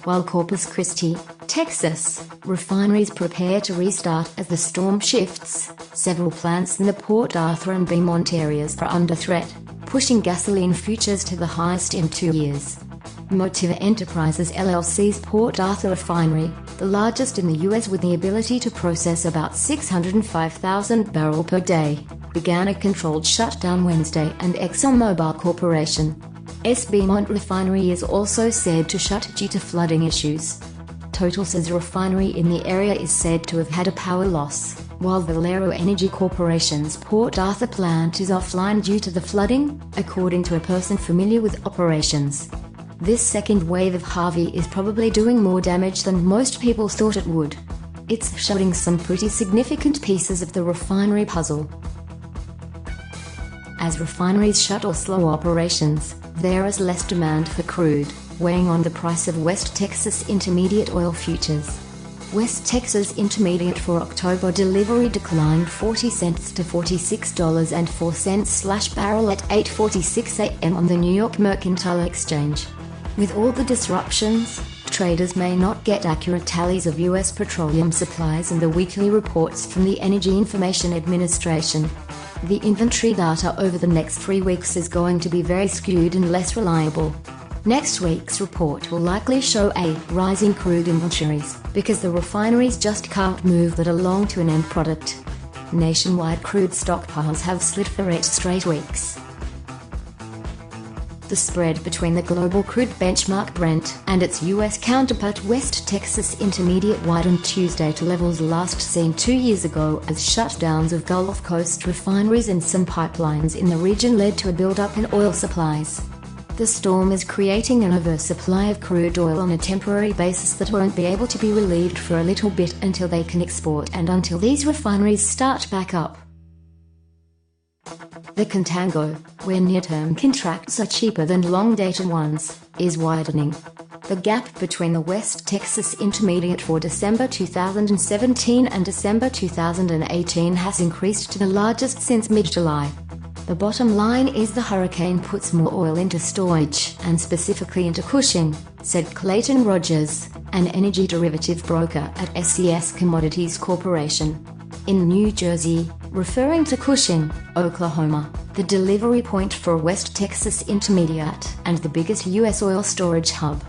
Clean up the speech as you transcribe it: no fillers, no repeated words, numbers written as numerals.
While Corpus Christi, Texas, refineries prepare to restart as the storm shifts, several plants in the Port Arthur and Beaumont areas are under threat, pushing gasoline futures to the highest in 2 years. Motiva Enterprises LLC's Port Arthur refinery, the largest in the U.S. with the ability to process about 605,000 barrels per day, began a controlled shutdown Wednesday, and ExxonMobil Corporation's Beaumont refinery is also said to shut due to flooding issues. Total says a refinery in the area is said to have had a power loss, while Valero Energy Corporation's Port Arthur plant is offline due to the flooding, according to a person familiar with operations. This second wave of Harvey is probably doing more damage than most people thought it would. It's shutting some pretty significant pieces of the refinery puzzle. As refineries shut or slow operations, there is less demand for crude, weighing on the price of West Texas Intermediate oil futures. West Texas Intermediate for October delivery declined 40 cents to $46.04/barrel at 8:46 a.m. on the New York Mercantile Exchange. With all the disruptions, traders may not get accurate tallies of U.S. petroleum supplies and the weekly reports from the Energy Information Administration. The inventory data over the next 3 weeks is going to be very skewed and less reliable. Next week's report will likely show a rise in crude inventories, because the refineries just can't move that along to an end product. Nationwide crude stockpiles have slid for 8 straight weeks. The spread between the global crude benchmark Brent and its U.S. counterpart West Texas Intermediate widened Tuesday to levels last seen 2 years ago as shutdowns of Gulf Coast refineries and some pipelines in the region led to a buildup in oil supplies. The storm is creating an oversupply of crude oil on a temporary basis that won't be able to be relieved for a little bit until they can export and until these refineries start back up. The contango, where near-term contracts are cheaper than long-dated ones, is widening. The gap between the West Texas Intermediate for December 2017 and December 2018 has increased to the largest since mid-July. The bottom line is the hurricane puts more oil into storage, and specifically into Cushing, said Clayton Rogers, an energy derivative broker at SCS Commodities Corporation. In New Jersey, referring to Cushing, Oklahoma, the delivery point for West Texas Intermediate and the biggest U.S. oil storage hub.